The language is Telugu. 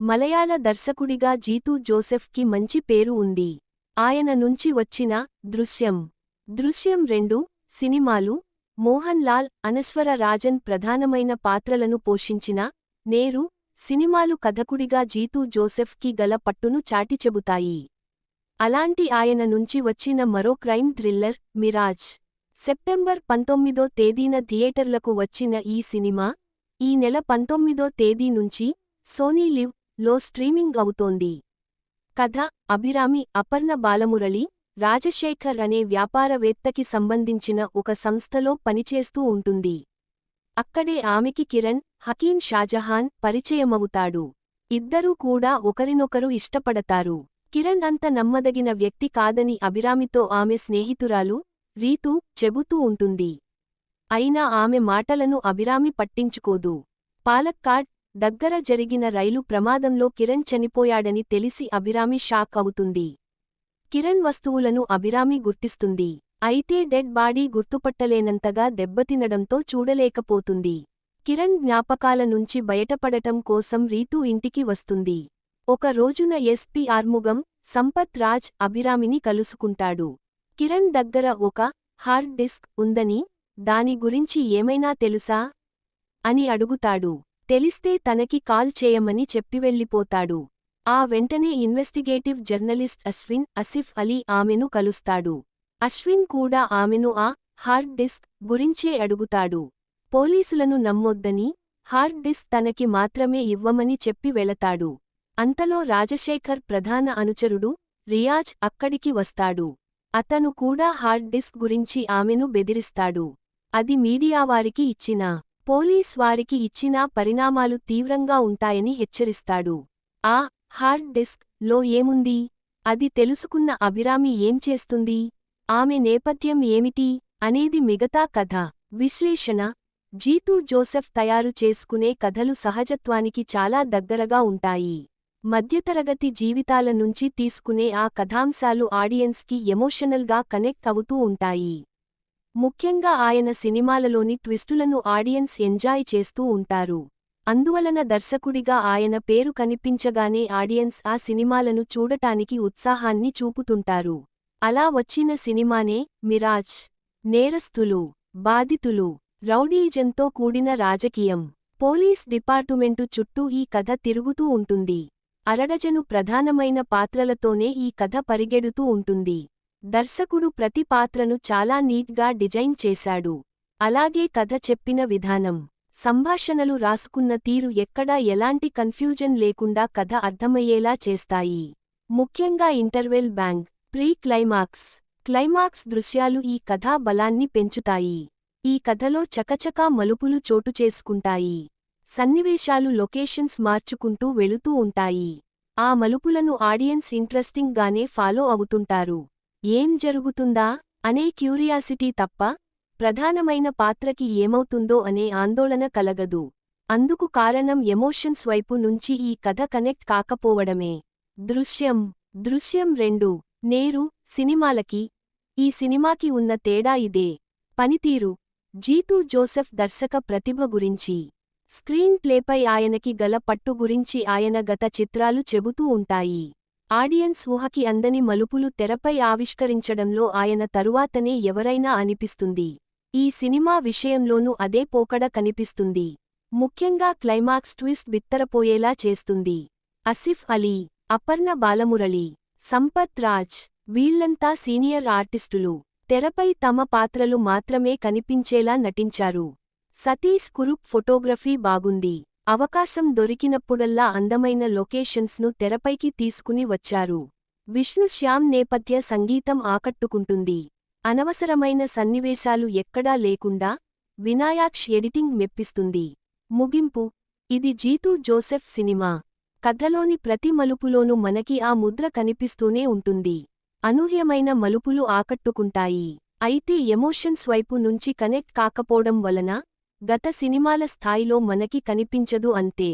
మలయాళ దర్శకుడిగా జీతూ జోసెఫ్కి మంచి పేరు ఉంది. ఆయన నుంచి వచ్చిన దృశ్యం, దృశ్యం 2 సినిమాలు, మోహన్ లాల్, అనస్వర రాజన్ ప్రధానమైన పాత్రలను పోషించిన నేరు సినిమాలు కథకుడిగా జీతూ జోసెఫ్కి గల పట్టును చాటి చెబుతాయి. అలాంటి ఆయన నుంచి వచ్చిన మరో క్రైమ్ థ్రిల్లర్ మిరాజ్. సెప్టెంబర్ 19వ తేదీన థియేటర్లకు వచ్చిన ఈ సినిమా ఈ నెల 19వ తేదీ నుంచి సోనీ లివ్ లో స్ట్రీమింగ్ అవుతోంది. కథ: అభిరామి అపర్ణ బాలమురళి రాజశేఖర్ అనే వ్యాపారవేత్తకి సంబంధించిన ఒక సంస్థలో పనిచేస్తూ ఉంటుంది. అక్కడే ఆమెకి కిరణ్, హకీం షాజహాన్ పరిచయమవుతాడు. ఇద్దరూ కూడా ఒకరినొకరు ఇష్టపడతారు. కిరణ్ అంత నమ్మదగిన వ్యక్తి కాదని అభిరామితో ఆమె స్నేహితురాలు రీతూ చెబుతూ ఉంటుంది. అయినా ఆమె మాటలను అభిరామి పట్టించుకోదు. పాలక్కాడ్ దగ్గర జరిగిన రైలు ప్రమాదంలో కిరణ్ చనిపోయాడని తెలిసి అభిరామి షాక్ అవుతుంది. కిరణ్ వస్తువులను అభిరామి గుర్తిస్తుంది. అయితే డెడ్ బాడీ గుర్తుపట్టలేనంతగా దెబ్బతినడంతో చూడలేకపోతుంది. కిరణ్ జ్ఞాపకాల నుంచి బయటపడటం కోసం రీతూ ఇంటికి వస్తుంది. ఒక రోజున ఎస్పీ ఆర్ముగం సంపత్ రాజ్ అభిరామిని కలుసుకుంటాడు. కిరణ్ దగ్గర ఒక హార్డ్ డిస్క్ ఉందని, దాని గురించి ఏమైనా తెలుసా అని అడుగుతాడు. తెలిస్తే తనకి కాల్ చేయమని చెప్పివెళ్ళిపోతాడు. ఆ వెంటనే ఇన్వెస్టిగేటివ్ జర్నలిస్ట్ ఆసిఫ్ అలీ ఆమెను కలుస్తాడు. అశ్విన్ కూడా ఆమెను ఆ హార్డ్ డిస్క్ గురించే అడుగుతాడు. పోలీసులను నమ్మొద్దని, హార్డ్ డిస్క్ తనకి మాత్రమే ఇవ్వమని చెప్పి వెళతాడు. అంతలో రాజశేఖర్ ప్రధాన అనుచరుడు రియాజ్ అక్కడికి వస్తాడు. అతను కూడా హార్డ్ డిస్క్ గురించి ఆమెను బెదిరిస్తాడు. అది మీడియావారికి ఇచ్చినా, పోలీస్ వారికి ఇచ్చినా పరిణామాలు తీవ్రంగా ఉంటాయని హెచ్చరిస్తాడు. ఆ హార్డ్ డిస్క్ లో ఏముంది? అది తెలుసుకున్న అభిరామి ఏం చేస్తుంది? ఆమె నేపథ్యం ఏమిటి అనేది మిగతా కథ. విశ్లేషణ: జీతూ జోసెఫ్ తయారు చేసుకునే కథలు సహజత్వానికి చాలా దగ్గరగా ఉంటాయి. మధ్యతరగతి జీవితాల నుంచి తీసుకునే ఆ కథాంశాలు ఆడియన్స్కి ఎమోషనల్గా కనెక్ట్ అవుతూ ఉంటాయి. ముఖ్యంగా ఆయన సినిమాలలోని ట్విస్టులను ఆడియన్స్ ఎంజాయ్ చేస్తూ ఉంటారు. అందువలన దర్శకుడిగా ఆయన పేరు కనిపించగానే ఆడియన్స్ ఆ సినిమాలను చూడటానికి ఉత్సాహాన్ని చూపుతుంటారు. అలా వచ్చిన సినిమానే మిరాజ్. నేరస్తులు, బాధితులు, రౌడీయిజంతో కూడిన రాజకీయం, పోలీస్ డిపార్టుమెంటు చుట్టూ ఈ కథ తిరుగుతూ ఉంటుంది. అరడజను ప్రధానమైన పాత్రలతోనే ఈ కథ పరిగెడుతూ ఉంటుంది. దర్శకుడు ప్రతి పాత్రను చాలా నీట్గా డిజైన్ చేశాడు. అలాగే కథ చెప్పిన విధానం, సంభాషణలు రాసుకున్న తీరు ఎక్కడా ఎలాంటి కన్ఫ్యూజన్ లేకుండా కథ అర్థమయ్యేలా చేస్తాయి. ముఖ్యంగా interval bang, pre climax, climax దృశ్యాలు ఈ కథా బలాన్ని పెంచుతాయి. ఈ కథలో చకచకా మలుపులు చోటుచేసుకుంటాయి. సన్నివేశాలు లొకేషన్స్ మార్చుకుంటూ వెళుతూ ఉంటాయి. ఆ మలుపులను ఆడియన్స్ ఇంట్రెస్టింగ్ గానే ఫాలో అవుతుంటారు. ఏం జరుగుతుందా అనే క్యూరియాసిటీ తప్ప ప్రధానమైన పాత్రకి ఏమవుతుందో అనే ఆందోళన కలగదు. అందుకు కారణం ఎమోషన్స్ వైపు నుంచి ఈ కథ కనెక్ట్ కాకపోవడమే. దృశ్యం, దృశ్యం 2 నేరు సినిమాలకి ఈ సినిమాకి ఉన్న తేడా ఇదే. పనితీరు: జీతూ జోసెఫ్ దర్శక ప్రతిభ గురించి, స్క్రీన్ ప్లేపై ఆయనకి గల పట్టు గురించి ఆయన గత చిత్రాలు చెబుతూ ఉంటాయి. ఆడియన్స్ ఊహకి అందని మలుపులు తెరపై ఆవిష్కరించడంలో ఆయన తరువాతనే ఎవరైనా అనిపిస్తుంది. ఈ సినిమా విషయంలోనూ అదే పోకడ కనిపిస్తుంది. ముఖ్యంగా క్లైమాక్స్ ట్విస్ట్ బిత్తరపోయేలా చేస్తుంది. ఆసిఫ్ అలీ, అపర్ణ బాలమురళి, సంపత్ రాజ్ వీళ్లంతా సీనియర్ ఆర్టిస్టులు. తెరపై తమ పాత్రలు మాత్రమే కనిపించేలా నటించారు. సతీష్ కురుప్ ఫోటోగ్రఫీ బాగుంది. అవకాశం దొరికినప్పుడల్లా అందమైన లొకేషన్స్ను తెరపైకి తీసుకుని వచ్చారు. విష్ణు శ్యామ్ నేపథ్య సంగీతం ఆకట్టుకుంటుంది. అనవసరమైన సన్నివేశాలు ఎక్కడా లేకుండా వినాయాక్ష్ ఎడిటింగ్ మెప్పిస్తుంది. ముగింపు: ఇది జీతూ జోసెఫ్ సినిమా. కథలోని ప్రతి మలుపులోనూ మనకి ఆ ముద్ర కనిపిస్తూనే ఉంటుంది. అనూహ్యమైన మలుపులు ఆకట్టుకుంటాయి. అయితే ఎమోషన్స్ వైపు నుంచి కనెక్ట్ కాకపోవడం వలన గత సినిమాల స్థాయిలో మనకి కనిపించదు అంతే.